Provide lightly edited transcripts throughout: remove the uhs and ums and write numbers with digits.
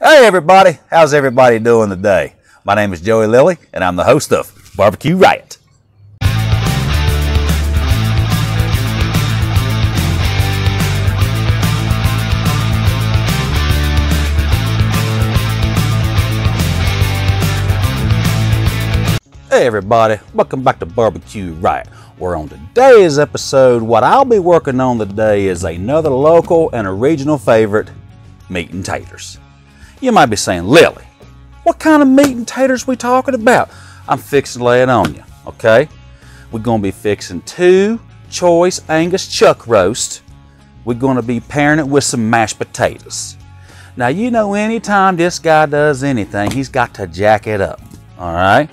Hey everybody, how's everybody doing today? My name is Joey Lilly and I'm the host of Barbecue Riot. Hey everybody, welcome back to Barbecue Riot. Where on today's episode, what I'll be working on today is another local and a regional favorite, meat and taters. You might be saying, Lilly, what kind of meat and taters we talking about? I'm fixing to lay it on you, okay? We're going to be fixing 2 choice Angus chuck roast. We're going to be pairing it with some mashed potatoes. Now, you know, anytime this guy does anything, he's got to jack it up, all right?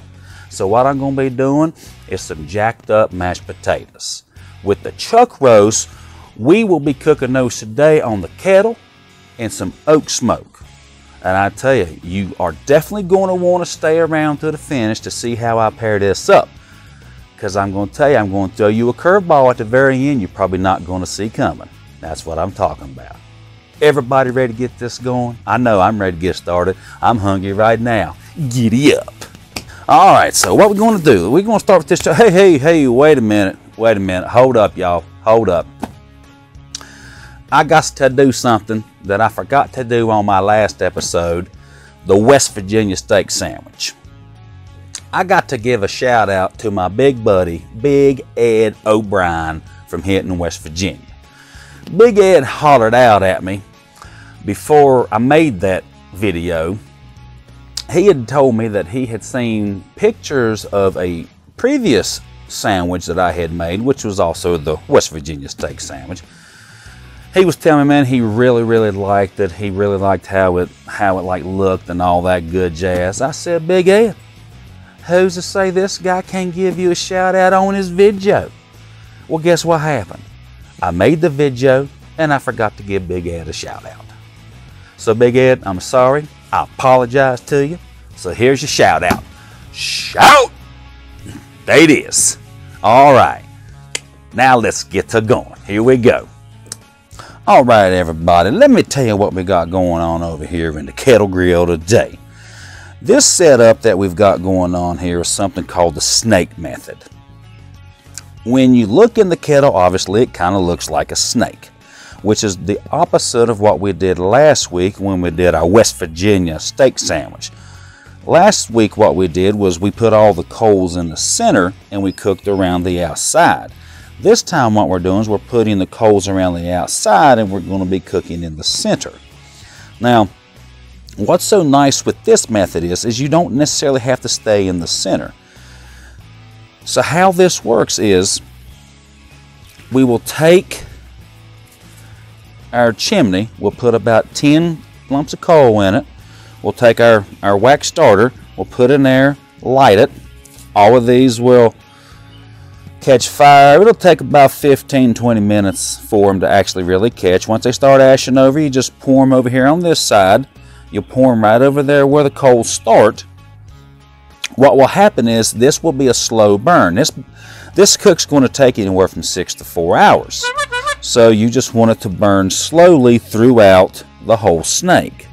So what I'm going to be doing is some jacked up mashed potatoes. With the chuck roast, we will be cooking those today on the kettle and some oak smoke. And I tell you, you are definitely going to want to stay around to the finish to see how I pair this up. Because I'm going to tell you, I'm going to throw you a curveball at the very end you're probably not going to see coming. That's what I'm talking about. Everybody ready to get this going? I know I'm ready to get started. I'm hungry right now. Giddy up. All right, so what we're going to do, we're going to start with this. Hey, wait a minute. Hold up, y'all. Hold up. I got to do something that I forgot to do on my last episode, the West Virginia steak sandwich. I got to give a shout out to my big buddy, Big Ed O'Brien from Hinton, West Virginia. Big Ed hollered out at me before I made that video. He had told me that he had seen pictures of a previous sandwich that I had made, which was also the West Virginia steak sandwich. He was telling me, man, he really liked it. He really liked how it like looked and all that good jazz. I said, Big Ed, who's to say this guy can't give you a shout out on his video? Well, guess what happened? I made the video and I forgot to give Big Ed a shout out. So Big Ed, I'm sorry. I apologize to you. So here's your shout out. Shout! There it is. All right. Now let's get to going. Here we go. All right, everybody, let me tell you what we got going on over here in the kettle grill today. This setup that we've got going on here is something called the snake method. When you look in the kettle, obviously it kind of looks like a snake, which is the opposite of what we did last week when we did our West Virginia steak sandwich. Last week what we did was we put all the coals in the center and we cooked around the outside. This time what we're doing is we're putting the coals around the outside and we're going to be cooking in the center. Now, what's so nice with this method is you don't necessarily have to stay in the center. So how this works is we will take our chimney, we'll put about 10 lumps of coal in it. We'll take our wax starter, we'll put in there, light it. All of these will catch fire. It'll take about 15-20 minutes for them to actually really catch. Once they start ashing over, you just pour them over here on this side. You'll pour them right over there where the coals start. What will happen is this will be a slow burn. This cook's going to take anywhere from 6 to 4 hours. So you just want it to burn slowly throughout the whole snake.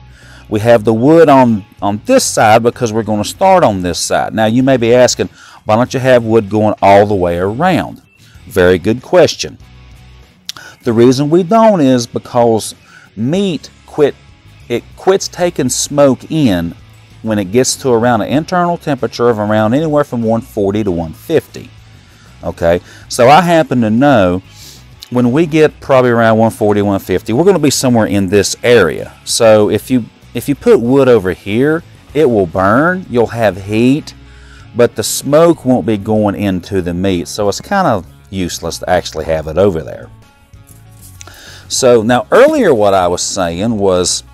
We have the wood on this side because we're going to start on this side. Now you may be asking, why don't you have wood going all the way around? Very good question. The reason we don't is because meat quits taking smoke in when it gets to around an internal temperature of around anywhere from 140 to 150. Okay, so I happen to know when we get probably around 140, 150, we're going to be somewhere in this area. So if you put wood over here, it will burn. You'll have heat, but the smoke won't be going into the meat. So it's kind of useless to actually have it over there. So now earlier what I was saying was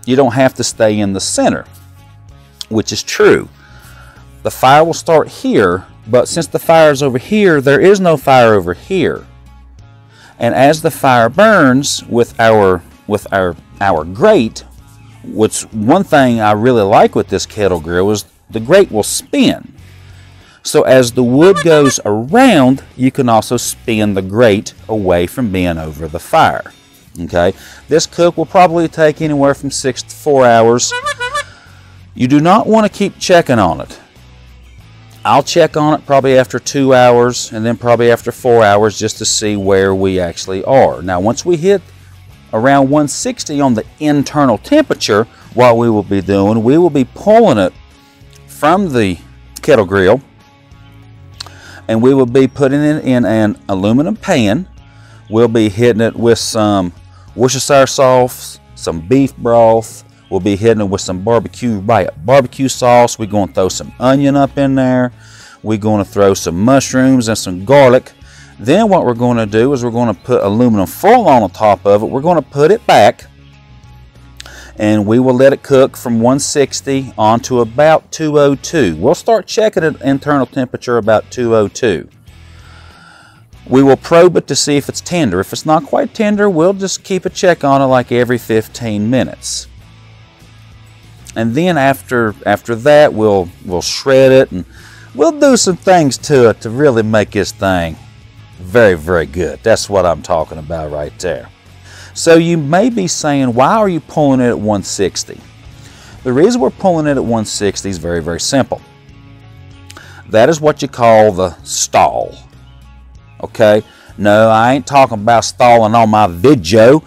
you don't have to stay in the center, which is true. The fire will start here, but since the fire is over here, there is no fire over here. And as the fire burns with our grate, which one thing I really like with this kettle grill is the grate will spin. So as the wood goes around, you can also spin the grate away from being over the fire. Okay, this cook will probably take anywhere from 6 to 4 hours. You do not want to keep checking on it. I'll check on it probably after 2 hours and then probably after 4 hours just to see where we actually are. Now, once we hit around 160 on the internal temperature, what we will be doing, we will be pulling it from the kettle grill and we will be putting it in an aluminum pan. We'll be hitting it with some Worcestershire sauce, some beef broth. We'll be hitting it with some barbecue sauce. We're going to throw some onion up in there. We're going to throw some mushrooms and some garlic. Then what we're going to do is we're going to put aluminum foil on the top of it. We're going to put it back and we will let it cook from 160 on to about 202. We'll start checking it internal temperature about 202. We will probe it to see if it's tender. If it's not quite tender, we'll just keep a check on it like every 15 minutes. And then after that, we'll shred it and we'll do some things to it to really make this thing very, very good. That's what I'm talking about right there. So you may be saying, why are you pulling it at 160? The reason we're pulling it at 160 is very, very simple. That is what you call the stall. Okay? No, I ain't talking about stalling on my video.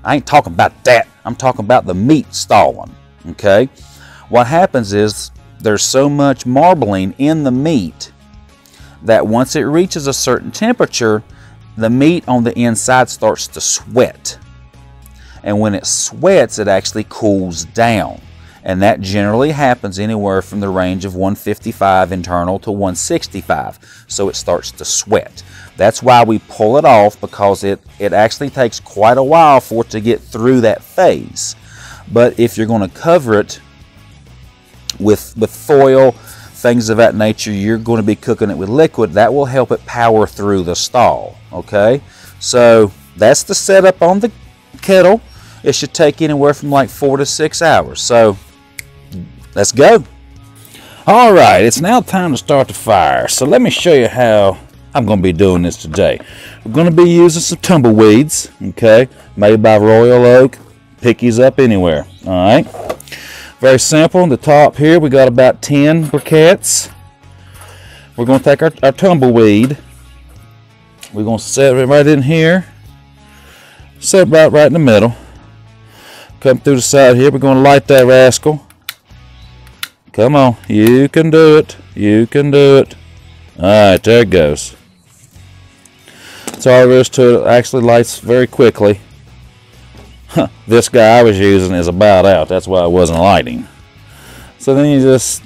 I ain't talking about that. I'm talking about the meat stalling. Okay? What happens is there's so much marbling in the meat that once it reaches a certain temperature, the meat on the inside starts to sweat. And when it sweats, it actually cools down. And that generally happens anywhere from the range of 155 internal to 165. So it starts to sweat. That's why we pull it off, because it actually takes quite a while for it to get through that phase. But if you're going to cover it with foil, things of that nature, you're going to be cooking it with liquid, that will help it power through the stall. Okay, so that's the setup on the kettle. It should take anywhere from like 4 to 6 hours. So let's go. All right, it's now time to start the fire. So let me show you how I'm going to be doing this today. We're going to be using some tumbleweeds, okay, made by Royal Oak. Pick these up anywhere. All right, very simple. On the top here, we got about 10 briquettes. We're going to take our tumbleweed. We're going to set it right in here. Set it right in the middle. Come through the side here. We're going to light that rascal. Come on, you can do it. You can do it. All right, there it goes. That's all there is to it. It actually lights very quickly. This guy I was using is about out. That's why I wasn't lighting. So then you just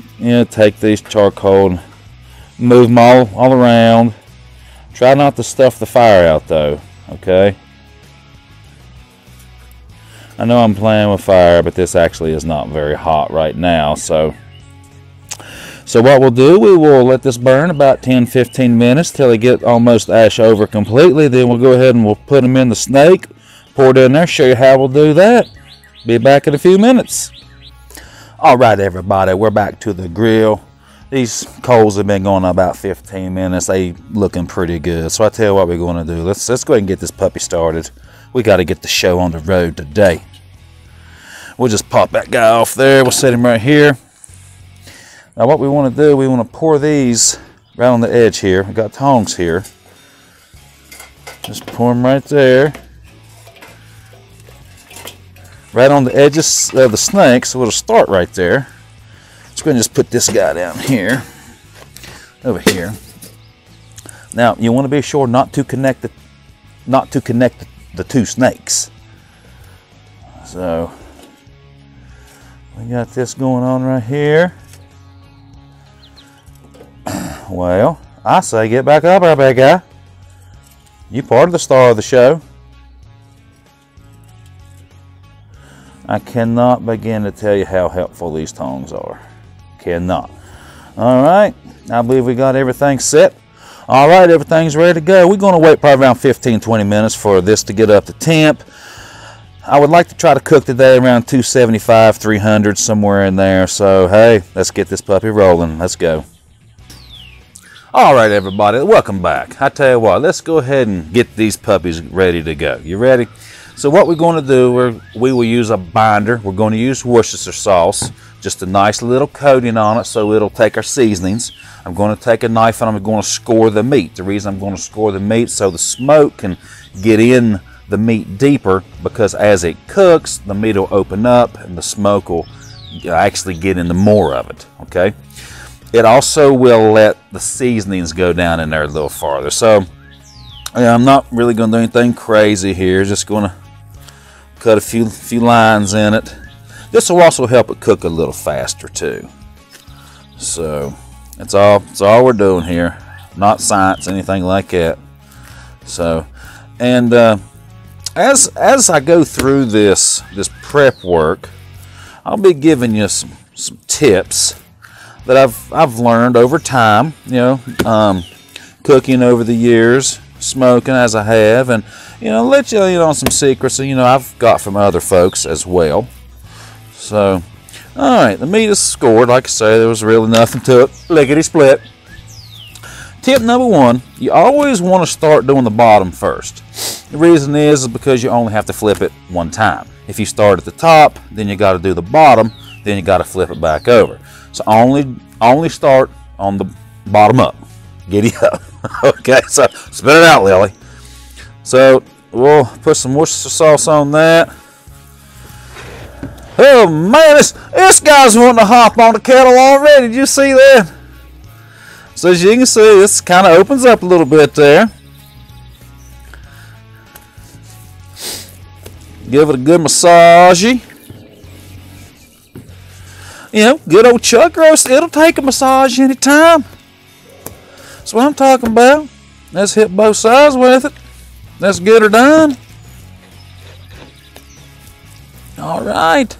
take these charcoal and move them all around. Try not to stuff the fire out though. Okay. I know I'm playing with fire, but this actually is not very hot right now. So what we'll do, we will let this burn about 10-15 minutes till they get almost ash over completely. Then we'll go ahead and we'll put them in the snake. Pour it in there, show you how we'll do that. Be back in a few minutes. All right, everybody, we're back to the grill. These coals have been going about 15 minutes. They looking pretty good. So I tell you what we're going to do. Let's go ahead and get this puppy started. We got to get the show on the road today. We'll just pop that guy off there. We'll set him right here. Now what we want to do, we want to pour these right on the edge here. We got tongs here. Just pour them right there. Right on the edges of the snake, so it'll start right there. So we're going to just put this guy down here, over here. Now you want to be sure not to connect the two snakes. So we got this going on right here. Well, I say get back up there, big guy. You part of the star of the show. I cannot begin to tell you how helpful these tongs are. Cannot. All right, I believe we got everything set. All right, everything's ready to go. We're going to wait probably around 15-20 minutes for this to get up to temp. I would like to try to cook today around 275, 300, somewhere in there. So, hey, let's get this puppy rolling. Let's go. All right, everybody, welcome back. I tell you what, let's go ahead and get these puppies ready to go. You ready? So what we're going to do, we will use a binder. We're going to use Worcestershire sauce, just a nice little coating on it so it'll take our seasonings. I'm going to take a knife and I'm going to score the meat. The reason I'm going to score the meat so the smoke can get in the meat deeper, because as it cooks, the meat will open up and the smoke will actually get into more of it, okay? It also will let the seasonings go down in there a little farther. So yeah, I'm not really going to do anything crazy here. Just going to cut a few lines in it. This will also help it cook a little faster too. So that's all we're doing here. Not science, anything like that. So, and as I go through this prep work, I'll be giving you some tips that I've learned over time, you know, cooking over the years, smoking as I have, and you know, let you in on some secrets that, you know, I've got from other folks as well. So, all right, the meat is scored. Like I say, there was really nothing to it. Lickety split. Tip number one: you always want to start doing the bottom first. The reason is because you only have to flip it one time. If you start at the top, then you got to do the bottom, then you got to flip it back over. So only start on the bottom up. Giddy up. Okay, so spit it out, Lily. So we'll put some Worcestershire sauce on that. Oh man, this guy's wanting to hop on the kettle already. Did you see that? So as you can see, this kind of opens up a little bit there. Give it a good massage. You know, good old chuck roast, it'll take a massage anytime. That's what I'm talking about. Let's hit both sides with it. Let's get her done. All right.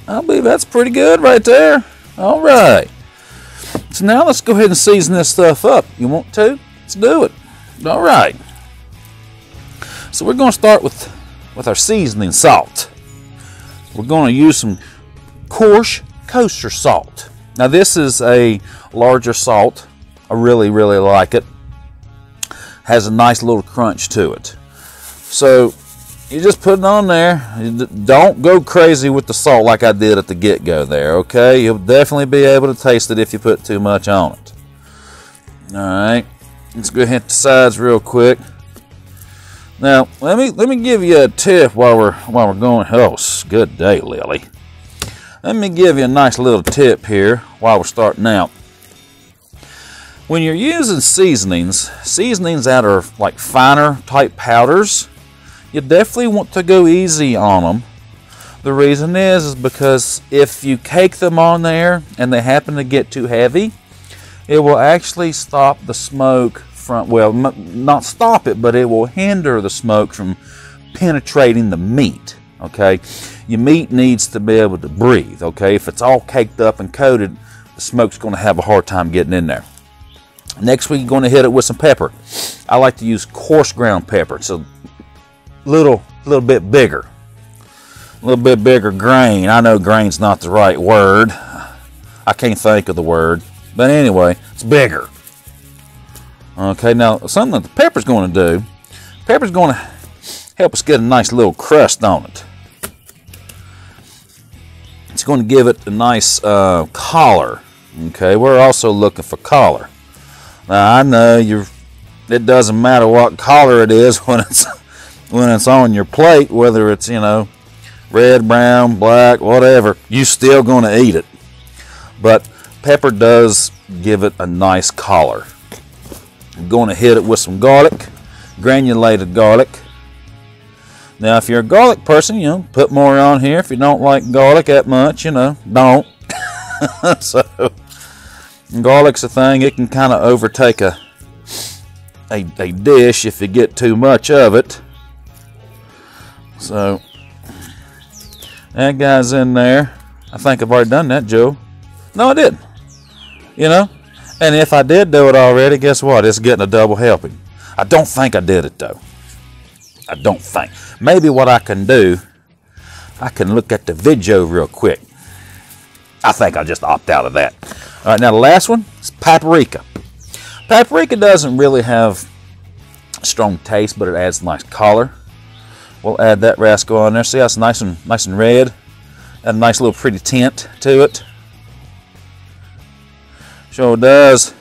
I believe that's pretty good right there. All right. So now let's go ahead and season this stuff up. You want to? Let's do it. All right. So we're going to start with our seasoning salt. We're going to use some coarse kosher salt. Now this is a larger salt. I really like it. Has a nice little crunch to it. So you just put it on there. Don't go crazy with the salt like I did at the get-go there, okay? You'll definitely be able to taste it if you put too much on it. All right, let's go hit the sides real quick. Now let me give you a tip while we're going. Oh, good day, Lily. Let me give you a nice little tip here while we're starting out. When you're using seasonings that are like finer type powders, you definitely want to go easy on them. The reason is because if you cake them on there and they happen to get too heavy, it will actually stop the smoke from, well, not stop it, but it will hinder the smoke from penetrating the meat, okay? Your meat needs to be able to breathe, okay? If it's all caked up and coated, the smoke's going to have a hard time getting in there. Next, we're going to hit it with some pepper. I like to use coarse ground pepper. It's a little bit bigger. A little bit bigger grain. I know grain's not the right word. I can't think of the word. But anyway, it's bigger. Okay, now something that the pepper's going to do, pepper's going to help us get a nice little crust on it. It's going to give it a nice color. Okay, we're also looking for color. Now I know it doesn't matter what color it is when it's on your plate, whether it's, you know, red, brown, black, whatever, you're still going to eat it. But pepper does give it a nice color. I'm going to hit it with some garlic, granulated garlic. Now if you're a garlic person, you know, put more on here. If you don't like garlic that much, you know, don't. So garlic's a thing, it can kind of overtake a dish if you get too much of it. So that guy's in there. I think I've already done that, Joe. No, I didn't. You know, and if I did do it already, guess what? It's getting a double helping. I don't think I did it though. I don't think. Maybe what I can do, I can look at the video real quick. I think I'll just opt out of that. All right, now the last one is paprika. Paprika doesn't really have a strong taste, but it adds a nice color. We'll add that rascal on there. See how it's nice and red? Add a nice little pretty tint to it. Sure does.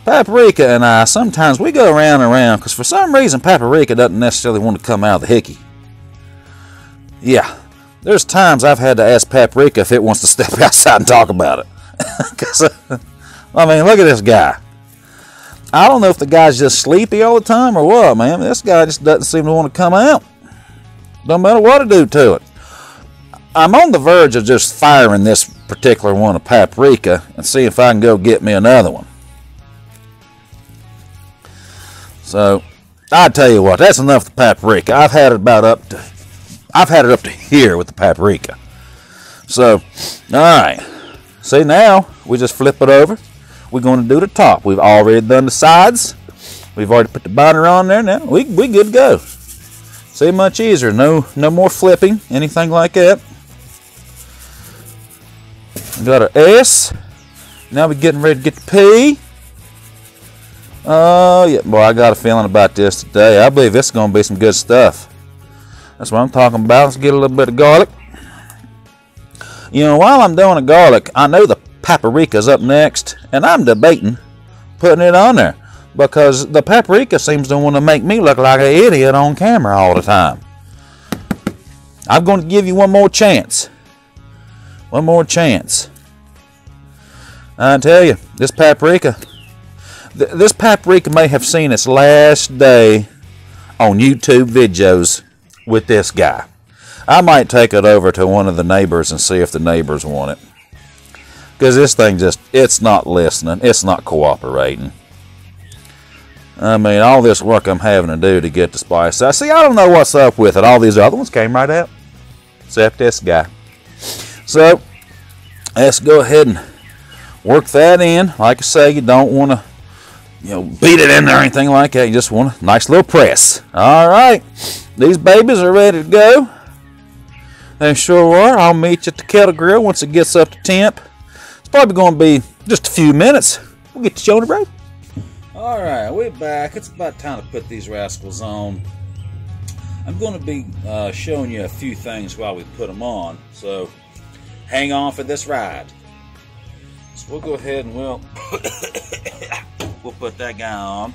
Paprika and I, sometimes we go around and around because for some reason Paprika doesn't necessarily want to come out of the hickey. Yeah, there's times I've had to ask Paprika if it wants to step outside and talk about it. Because, I mean, look at this guy. I don't know if the guy's just sleepy all the time or what, man. This guy just doesn't seem to want to come out. Don't matter what I do to it. I'm on the verge of just firing this particular one of Paprika and see if I can go get me another one. So, I tell you what, that's enough of the Paprika. I've had it up to here with the Paprika. So, alright. See, now we just flip it over. We're going to do the top. We've already done the sides. We've already put the binder on there. Now we good to go. See, much easier. No more flipping, anything like that. We got our S. Now we're getting ready to get the P. Oh, yeah, boy, I got a feeling about this today. I believe this is going to be some good stuff. That's what I'm talking about. Let's get a little bit of garlic. You know, while I'm doing the garlic, I know the paprika's up next, and I'm debating putting it on there because the paprika seems to want to make me look like an idiot on camera all the time. I'm going to give you one more chance. One more chance. I tell you, this paprika may have seen its last day on YouTube videos with this guy. I might take it over to one of the neighbors and see if the neighbors want it. Because this thing it's not listening. It's not cooperating. I mean, all this work I'm having to do to get the spice out. See, I don't know what's up with it. All these other ones came right out. Except this guy. So, let's go ahead and work that in. Like I say, you don't want to, beat it in there or anything like that. You just want a nice little press. Alright. These babies are ready to go. They sure are. I'll meet you at the kettle grill once it gets up to temp. It's probably going to be just a few minutes. We'll get you on the road. Alright, we're back. It's about time to put these rascals on. I'm going to be showing you a few things while we put them on. So, hang on for this ride. So we'll go ahead and we'll put that guy on.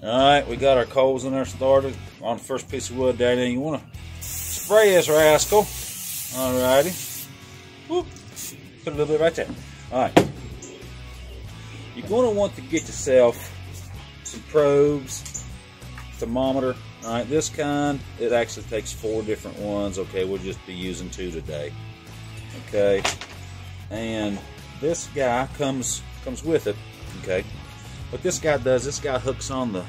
Alright, we got our coals in there started on the first piece of wood there. Then you want to spray this rascal. Alrighty. Whoop. Put a little bit right there. Alright. You're going to want to get yourself some probes, thermometer. Alright, this kind, it actually takes 4 different ones. Okay, we'll just be using 2 today. Okay. And this guy comes with it. Okay. What this guy does, this guy hooks on the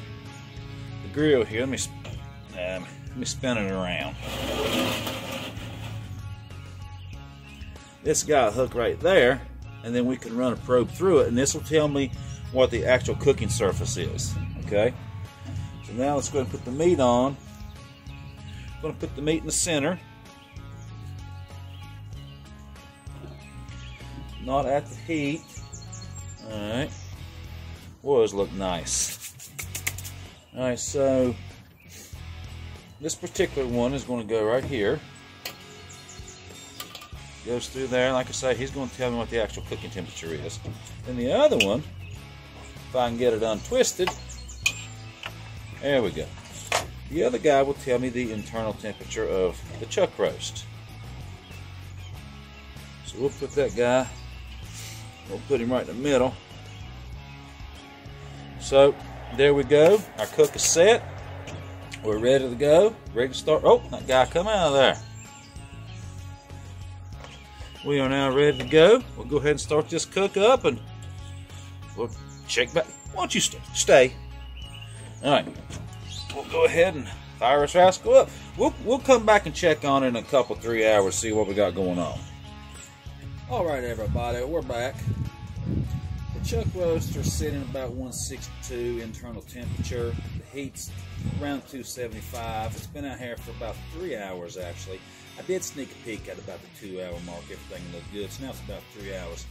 grill here. Let me spin it around. This guy hook right there, and then we can run a probe through it, and this will tell me what the actual cooking surface is. Okay. So now let's go ahead and put the meat on. I'm going to put the meat in the center. Not at the heat. Alright. Boy, those look nice. Alright, so this particular one is going to go right here. Goes through there. Like I say, he's going to tell me what the actual cooking temperature is. And the other one, if I can get it untwisted, there we go. The other guy will tell me the internal temperature of the chuck roast. So we'll put that guy, we'll put him right in the middle. So there we go. Our cook is set. We're ready to go. Ready to start. Oh, that guy come out of there. We are now ready to go. We'll go ahead and start this cook up and we'll check back. Why don't you stay? Alright. We'll go ahead and fire this rascal up. We'll come back and check on it in a couple, 3 hours, see what we got going on. Alright everybody, we're back. The chuck roaster sitting about 162 internal temperature. The heat's around 275. It's been out here for about 3 hours actually. I did sneak a peek at about the 2 hour mark. Everything looked good. So now it's about 3 hours.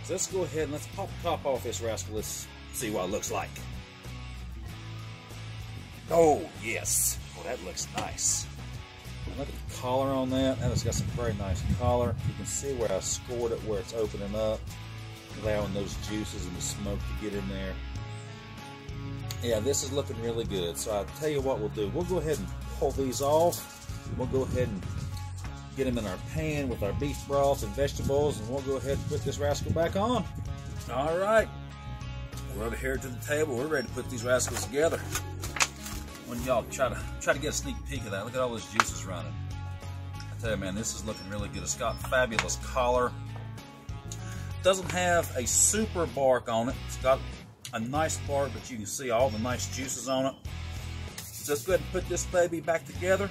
So let's go ahead and let's pop the top off this rascal. Let's see what it looks like. Oh, yes. Oh, that looks nice. Look at the collar on that. And it's got some very nice collar. You can see where I scored it, where it's opening up, allowing those juices and the smoke to get in there. Yeah, this is looking really good. So I'll tell you what we'll do. We'll go ahead and pull these off. We'll go ahead and get them in our pan with our beef broth and vegetables, and we'll go ahead and put this rascal back on. All right, we're over here to the table. We're ready to put these rascals together. When y'all try to get a sneak peek of that, look at all those juices running. I tell you, man, this is looking really good. It's got fabulous color. Doesn't have a super bark on it. It's got a nice bark, but you can see all the nice juices on it. So let's go ahead and put this baby back together.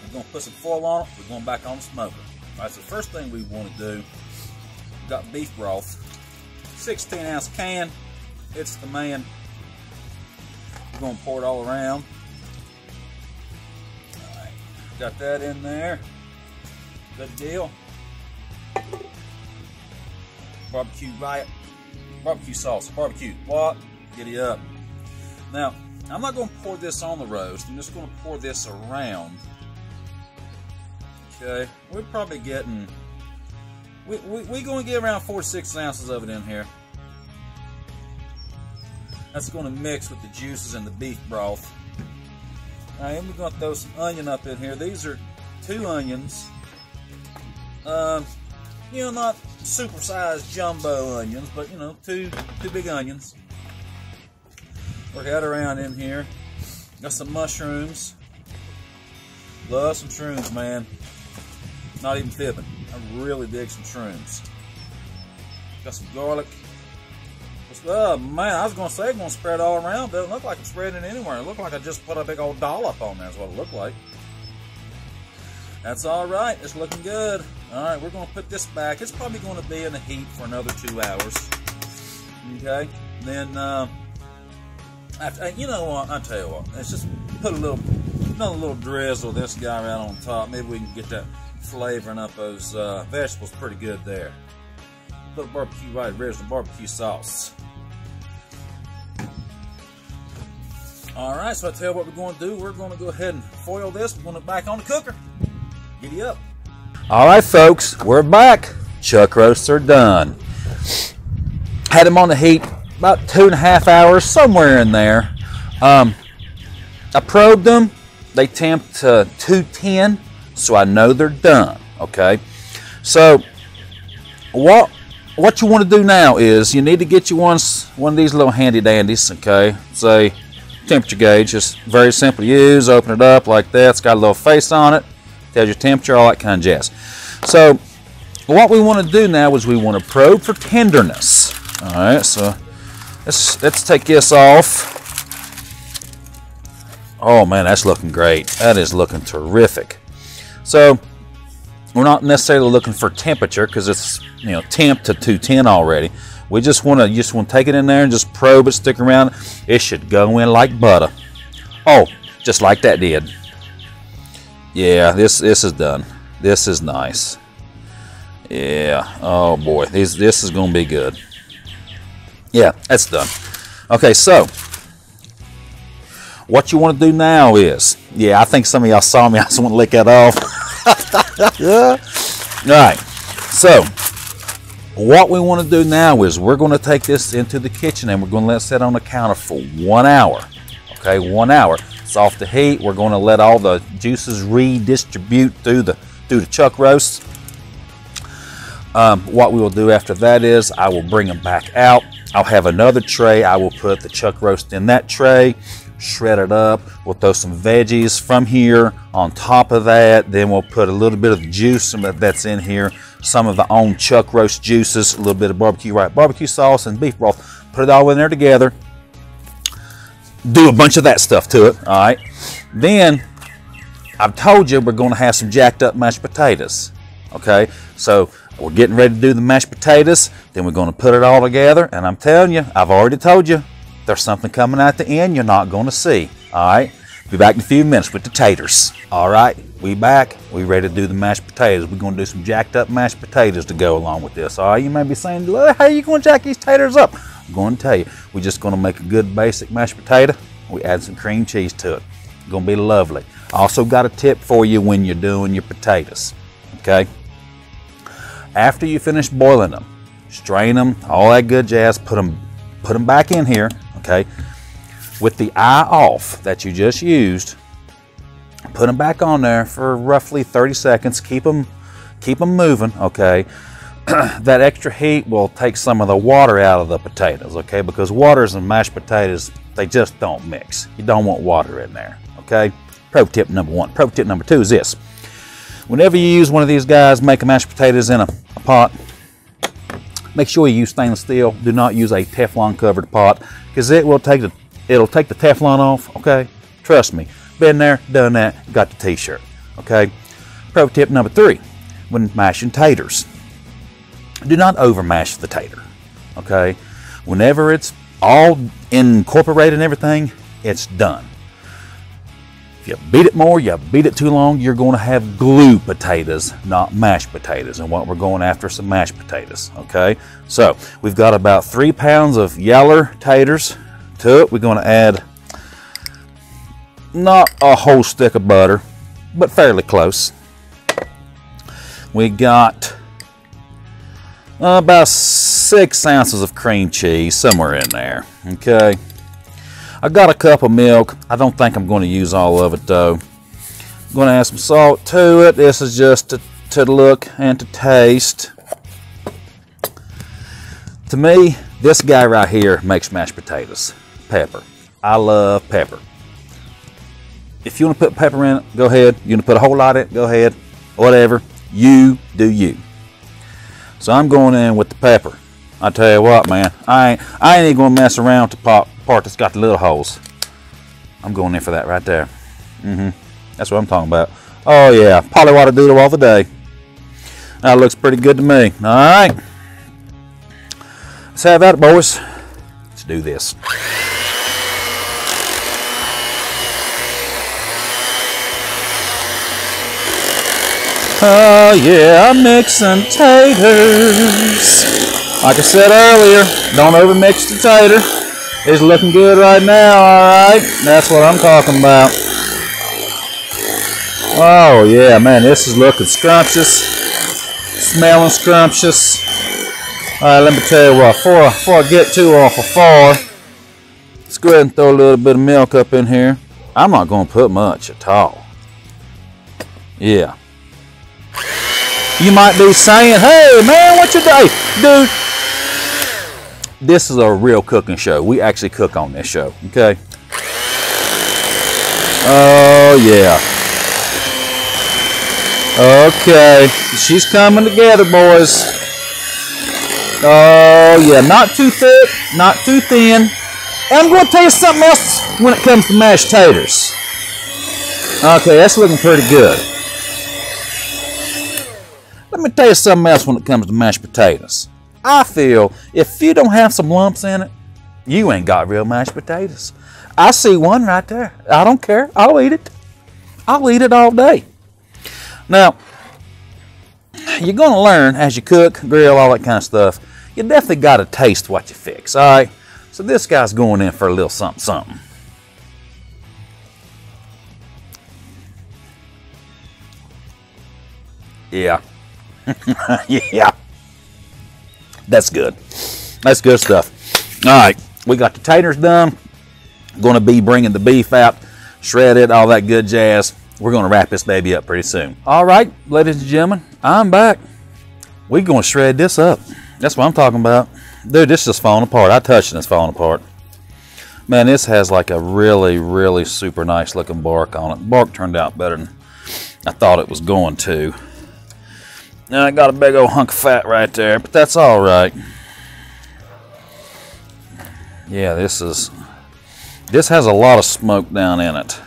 We're going to put some foil on it. We're going back on the smoker. All right, so the first thing we want to do, we've got beef broth. 16-ounce can. It's the man. We're going to pour it all around. All right, got that in there. Good deal. Barbecue riot. Barbecue sauce. Barbecue. What? Giddy up. Now, I'm not going to pour this on the roast. I'm just going to pour this around. Okay, we're probably getting, we're going to get around 4 to 6 ounces of it in here. That's going to mix with the juices and the beef broth. All right, and we're going to throw some onion up in here. These are 2 onions. You know, not super-sized jumbo onions, but you know, two big onions. We're head around in here. Got some mushrooms. Love some shrooms, man. Not even fibbing. I really dig some shrooms. Got some garlic. Oh man, I was going to say I'm going to spread it all around. Doesn't look like I'm spreading it anywhere. It looked like I just put a big old dollop on there is what it looked like. That's all right. It's looking good. All right, we're going to put this back. It's probably going to be in the heat for another 2 hours. Okay. Then, you know what? I'll tell you what. Let's just put another little drizzle of this guy right on top. Maybe we can get that flavoring up those vegetables pretty good there. A little barbecue right, original barbecue sauce. All right, so I tell you what we're going to do. We're going to go ahead and foil this. We're going to back on the cooker. Giddy up. All right, folks, we're back. Chuck roasts are done. Had them on the heat about 2.5 hours, somewhere in there. I probed them. They temped to 210, so I know they're done. Okay, so what you want to do now is you need to get you one of these little handy dandies. Okay, say temperature gauge, just very simple to use. Open it up like that. It's got a little face on it. Tells your temperature, all that kind of jazz. So what we want to do now is we want to probe for tenderness. All right, so let's take this off. Oh man, that's looking great. That is looking terrific. So we're not necessarily looking for temperature because it's, you know, temp to 210 already. We just want to take it in there and just probe it, stick around. It should go in like butter. Oh, just like that did. Yeah, this is done. This is nice. Yeah. Oh boy, this is going to be good. Yeah, that's done. Okay, so what you want to do now is, yeah, I think some of y'all saw me. I just want to lick that off. All right. So what we want to do now is we're going to take this into the kitchen and we're going to let it sit on the counter for 1 hour. Okay, 1 hour. It's off the heat. We're going to let all the juices redistribute through the chuck roast. What we will do after that is I will bring them back out. I'll have another tray. I will put the chuck roast in that tray, shred it up. We'll throw some veggies from here on top of that. Then we'll put a little bit of the juice that's in here, some of the own chuck roast juices, a little bit of barbecue sauce and beef broth. Put it all in there together. Do a bunch of that stuff to it. All right. Then I've told you we're going to have some jacked up mashed potatoes. Okay. So we're getting ready to do the mashed potatoes. Then we're going to put it all together. And I'm telling you, I've already told you, there's something coming at the end you're not going to see. All right. Be back in a few minutes with the taters. All right. We back. We ready to do the mashed potatoes. We're going to do some jacked up mashed potatoes to go along with this. All right. You may be saying, how are you going to jack these taters up? I'm going to tell you. We're just going to make a good basic mashed potato. We add some cream cheese to it. It's going to be lovely. Also got a tip for you when you're doing your potatoes, okay? After you finish boiling them, strain them, all that good jazz, put them back in here, okay? With the eye off that you just used, put them back on there for roughly 30 seconds. Keep them moving, okay? That extra heat will take some of the water out of the potatoes, okay? Because waters and mashed potatoes, they just don't mix. You don't want water in there, okay? Pro tip number one. Pro tip number two is this. Whenever you use one of these guys making mashed potatoes in a pot, make sure you use stainless steel. Do not use a Teflon covered pot, because it'll take the Teflon off, okay? Trust me. Been there, done that, got the t-shirt, okay? Pro tip number three, when mashing taters, do not over mash the tater, okay? Whenever it's all incorporated and everything, it's done. If you beat it more, you beat it too long, you're going to have glue potatoes, not mashed potatoes. And what we're going after is some mashed potatoes, okay? So we've got about 3 pounds of yaller taters to it. We're going to add not a whole stick of butter, but fairly close. We got about 6 ounces of cream cheese, somewhere in there, okay? I got a cup of milk. I don't think I'm going to use all of it though. I'm going to add some salt to it. This is just to look and to taste. To me, this guy right here makes mashed potatoes. Pepper. I love pepper. If you want to put pepper in it, go ahead. You want to put a whole lot in it, go ahead. Whatever. You do you. So I'm going in with the pepper. I tell you what, man, I ain't even gonna mess around with the part that's got the little holes. I'm going in for that right there. That's what I'm talking about. Oh yeah, polywater doodle all the day. That looks pretty good to me. All right, let's have at it, boys. Let's do this. Oh yeah, I'm mixing taters. Like I said earlier, don't overmix the tater. It's looking good right now, alright? That's what I'm talking about. Oh yeah, man, this is looking scrumptious. Smelling scrumptious. Alright, let me tell you what, before I get too awful far, let's go ahead and throw a little bit of milk up in here. I'm not going to put much at all. Yeah. You might be saying, hey man, what you doing? Dude, this is a real cooking show. We actually cook on this show, okay? Oh yeah. Okay, she's coming together, boys. Oh yeah, not too thick, not too thin. And I'm going to tell you something else when it comes to mashed taters. Okay, that's looking pretty good. Let me tell you something else when it comes to mashed potatoes. I feel if you don't have some lumps in it, you ain't got real mashed potatoes. I see one right there. I don't care. I'll eat it. I'll eat it all day. Now, you're going to learn as you cook, grill, all that kind of stuff. You definitely got to taste what you fix, all right? So this guy's going in for a little something, something. Yeah. Yeah. That's good. That's good stuff. All right, we got the taters done. Going to be bringing the beef out, shred it, all that good jazz. We're going to wrap this baby up pretty soon. All right, ladies and gentlemen, I'm back. We're going to shred this up. That's what I'm talking about. Dude, this is falling apart. I touched it and it's falling apart. Man, this has like a really, really super nice looking bark on it. Bark turned out better than I thought it was going to. Now I got a big old hunk of fat right there, but that's all right. Yeah, this has a lot of smoke down in it.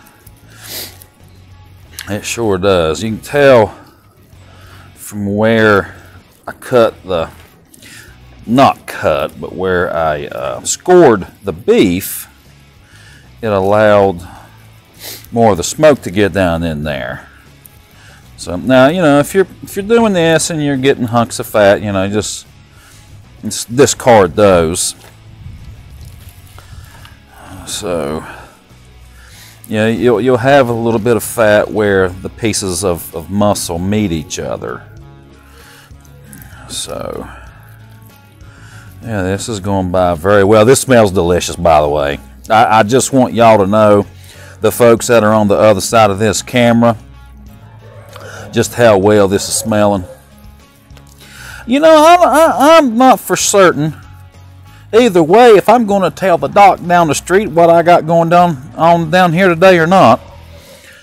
It sure does. You can tell from where I cut the, not cut, but where I scored the beef, it allowed more of the smoke to get down in there. So now, you know, if you're doing this and you're getting hunks of fat, you know, just discard those. So you know, you'll have a little bit of fat where the pieces of muscle meet each other. So, yeah, this is going by very well. This smells delicious, by the way. I just want y'all to know, the folks that are on the other side of this camera, just how well this is smelling. You know, I'm not for certain either way if I'm going to tell the doc down the street what I got going down here today or not.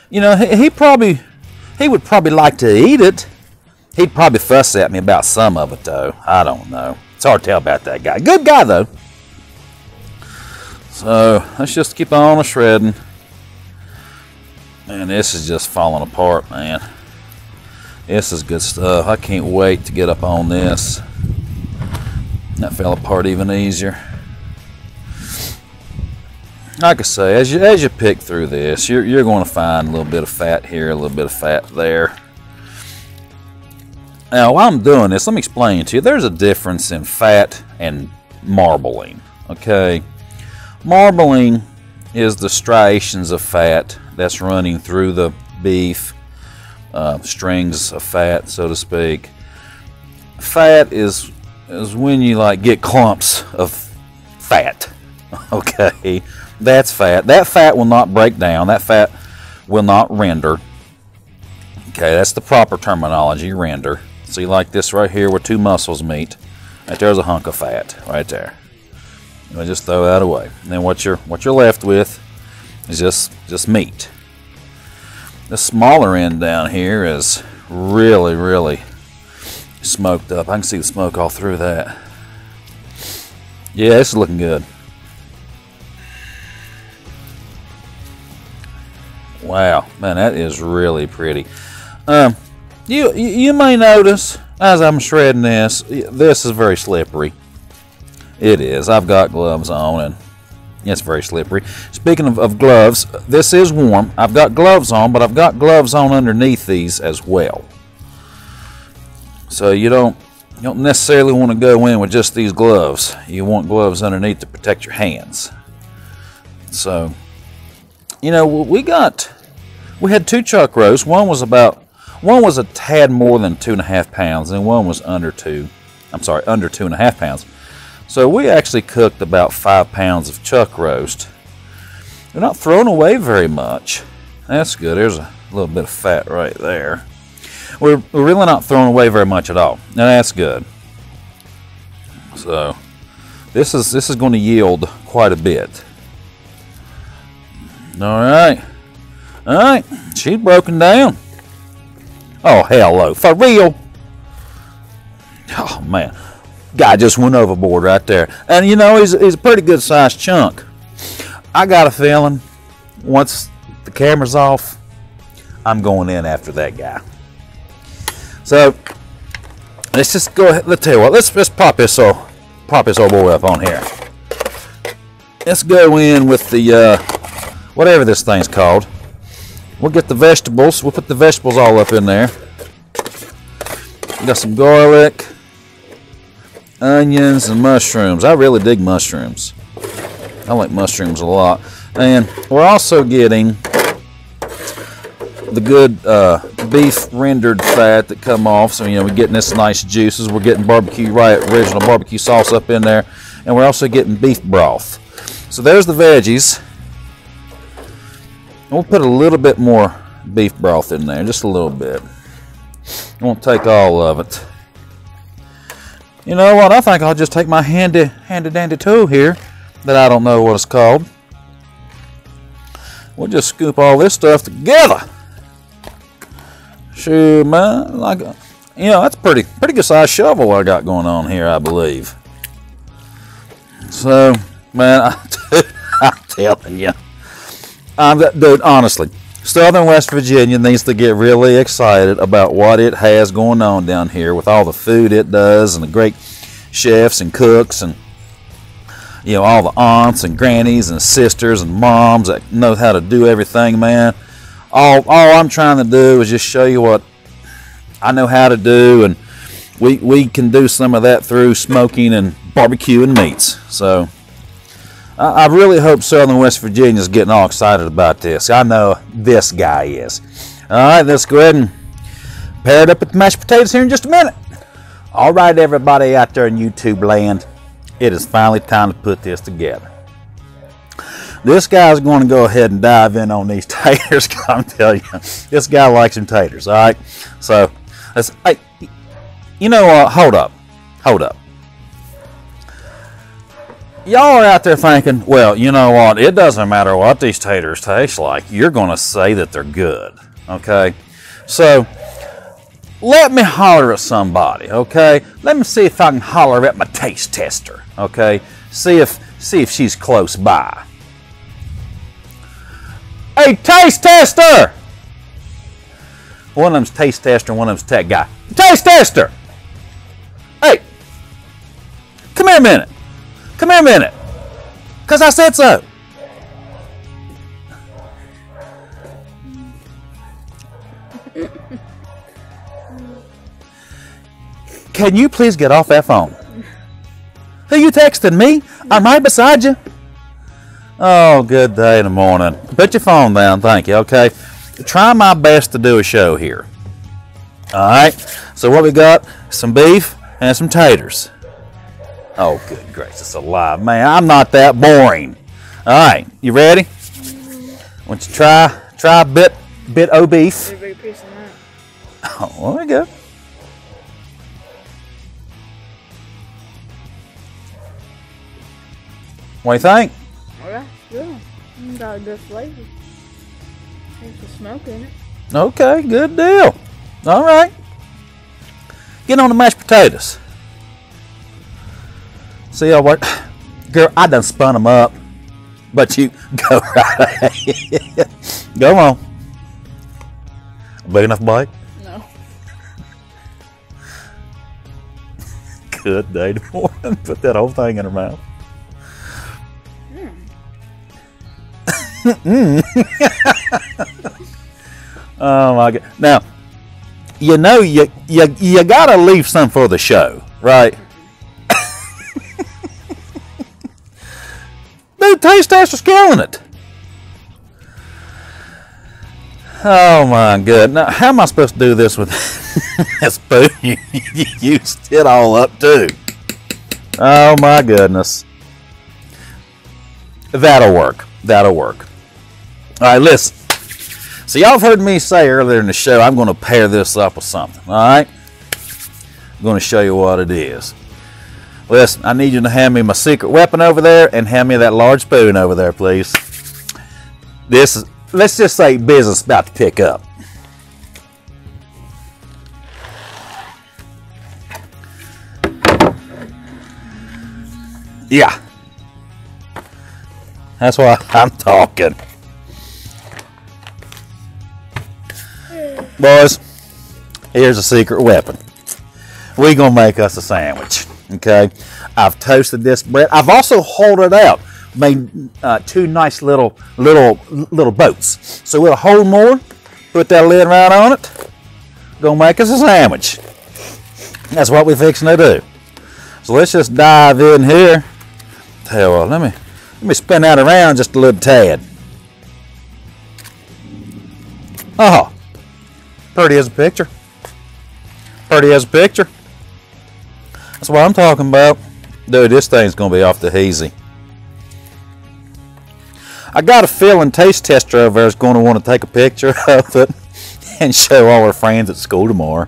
You know, he would probably like to eat it. He'd probably fuss at me about some of it, though. I don't know. It's hard to tell about that guy. Good guy, though. So let's just keep on shredding. Man, this is just falling apart, man. This is good stuff. I can't wait to get up on this. That fell apart even easier. Like I say, as you pick through this, you're going to find a little bit of fat here, a little bit of fat there. Now, while I'm doing this, let me explain to you. There's a difference in fat and marbling. Okay, marbling is the striations of fat that's running through the beef, strings of fat, so to speak. Fat is when you like get clumps of fat. Okay, that's fat. That fat will not break down. That fat will not render. Okay, that's the proper terminology, render. See, like this right here where two muscles meet. Right there's a hunk of fat right there. You just throw that away. And then what you're left with is just meat. The smaller end down here is really, really smoked up. I can see the smoke all through that. Yeah, this is looking good. Wow, man, that is really pretty. You may notice as I'm shredding this is very slippery. It is. I've got gloves on and it's very slippery. Speaking of gloves, this is warm. I've got gloves on, but I've got gloves on underneath these as well. So you don't necessarily want to go in with just these gloves. You want gloves underneath to protect your hands. So, you know, we had two chuck roasts. One was a tad more than 2.5 pounds, and one was under 2.5 pounds. So we actually cooked about 5 pounds of chuck roast. They're not thrown away very much. That's good. There's a little bit of fat right there. We're really not throwing away very much at all. Now that's good. So this is going to yield quite a bit. All right, she's broken down. Oh, hello, for real. Oh man, guy just went overboard right there. And you know, he's a pretty good sized chunk. I got a feeling once the camera's off, I'm going in after that guy. So let's just go ahead. Let's tell you what. Let's pop this old boy up on here. Let's go in with the whatever this thing's called. We'll get the vegetables. We'll put the vegetables all up in there. We got some garlic, onions, and mushrooms. I really dig mushrooms. I like mushrooms a lot. And we're also getting the good beef rendered fat that come off. So, you know, we're getting this nice juices. We're getting original barbecue sauce up in there. And we're also getting beef broth. So there's the veggies. We'll put a little bit more beef broth in there, just a little bit. I won't take all of it. You know what? I think I'll just take my handy dandy tool here that I don't know what it's called. We'll just scoop all this stuff together. Sure, man. You know, that's pretty good sized shovel I got going on here, I believe. So, man, I'm telling you. Dude, honestly, Southern West Virginia needs to get really excited about what it has going on down here with all the food it does and the great chefs and cooks and, you know, all the aunts and grannies and sisters and moms that know how to do everything, man. All I'm trying to do is just show you what I know how to do, and we can do some of that through smoking and barbecuing meats. So I really hope Southern West Virginia is getting all excited about this. I know this guy is. All right, let's go ahead and pair it up with the mashed potatoes here in just a minute. All right, everybody out there in YouTube land, it is finally time to put this together. This guy's going to go ahead and dive in on these taters. I'm telling you, this guy likes some taters. All right, so hey, you know what? Hold up. Y'all are out there thinking, well, you know what? It doesn't matter what these taters taste like. You're going to say that they're good. Okay, so let me holler at somebody. Okay, let me see if I can holler at my taste tester. Okay, see if she's close by. Hey, taste tester! One of them's taste tester, one of them's tech guy. Taste tester! Hey, come here a minute. Come here a minute. Because I said so. Can you please get off that phone? Who you texting me? I'm right beside you. Oh, good day in the morning. Put your phone down, thank you, okay? Try my best to do a show here. All right, so what we got? Some beef and some taters. Oh, good gracious alive, man, I'm not that boring. All right, you ready? Want you try a bit of beef? Oh, well, there we go. What do you think? Alright, good. Got a good flavor. There's some smoke in it. Okay, good deal. All right. Get on the mashed potatoes. See how what? Girl, I done spun them up. But you go right ahead. Go on. Big enough bite? No. Good day to morning. Put that whole thing in her mouth. Oh my God! Now, you know you gotta leave some for the show, right? Dude, taste tester's killing it. Oh my God! Now, how am I supposed to do this with a spoon? You used it all up too. Oh my goodness! That'll work. That'll work. All right, listen. So y'all have heard me say earlier in the show, I'm going to pair this up with something, all right? I'm going to show you what it is. Listen, I need you to hand me my secret weapon over there and hand me that large spoon over there, please. This is, let's just say business about to pick up. Yeah. That's why I'm talking. Boys, here's a secret weapon. We're going to make us a sandwich, okay? I've toasted this bread. I've also hollowed it out. Made two nice little boats. So we'll hold more, put that lid right on it. Going to make us a sandwich. That's what we're fixing to do. So let's just dive in here. Tell you what, let me spin that around just a little tad. Oh, pretty as a picture. Pretty as a picture. That's what I'm talking about. Dude, this thing's going to be off the hazy. I got a feeling taste tester over there is going to want to take a picture of it and show all our friends at school tomorrow.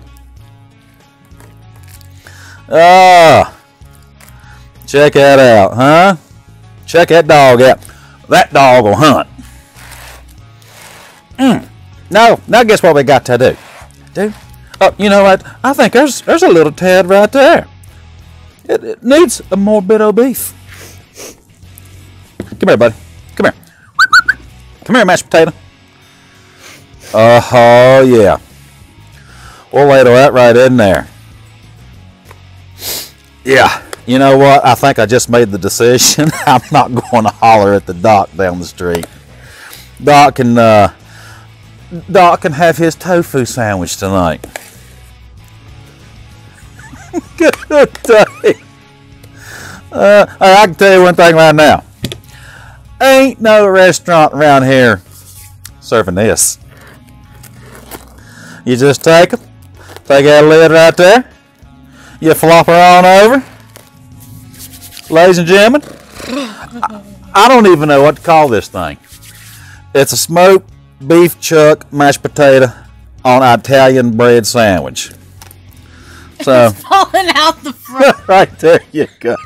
Check that out, huh? Check that dog out. That dog will hunt. Now guess what we got to do? Oh, you know what? I think there's a little tad right there. It needs a more bit of beef. Come here, buddy. Come here. Come here, mashed potato. Oh, yeah. We'll ladle that right in there. Yeah. You know what? I think I just made the decision. I'm not going to holler at the doc down the street. Doc can have his tofu sandwich tonight. Good day. I can tell you one thing right now. Ain't no restaurant around here serving this. You just take that lid right there. You flop her on over. Ladies and gentlemen, I don't even know what to call this thing. It's a smoked beef chuck mashed potato on an Italian bread sandwich. So It's falling out the front. right there you go.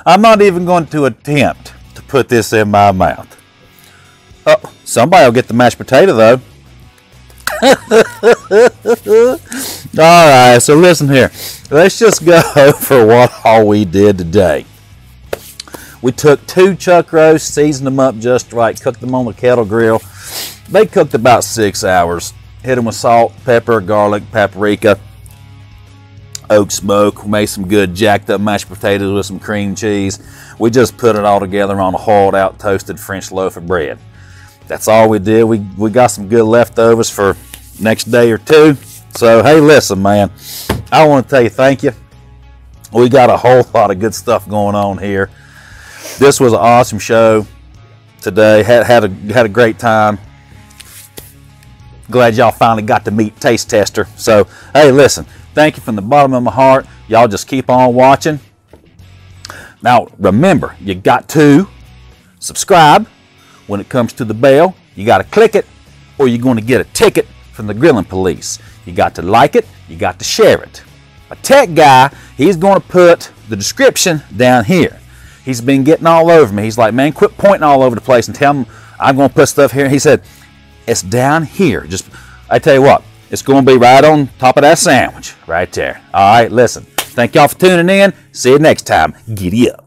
I'm not even going to attempt to put this in my mouth. Oh, somebody will get the mashed potato though. Alright, so listen here. Let's just go for what all we did today. We took 2 chuck roasts, seasoned them up just right, cooked them on the kettle grill. They cooked about 6 hours. Hit them with salt, pepper, garlic, paprika, oak smoke. We made some good jacked up mashed potatoes with some cream cheese. We just put it all together on a hollowed out toasted French loaf of bread. That's all we did. We got some good leftovers for next day or two. So hey, listen, man, I want to tell you thank you. We got a whole lot of good stuff going on here. This was an awesome show today. Had a great time. Glad y'all finally got to meet Taste Tester. So hey, listen, thank you from the bottom of my heart. Y'all just keep on watching. Now remember, you got to subscribe. When it comes to the bell, you got to click it, or you're going to get a ticket from the grilling police. You got to like it, you got to share it. A tech guy, he's going to put the description down here. He's been getting all over me. He's like, man, quit pointing all over the place and tell him I'm going to put stuff here. He said, it's down here. Just, I tell you what, it's going to be right on top of that sandwich right there. All right, listen. Thank y'all for tuning in. See you next time. Giddy up.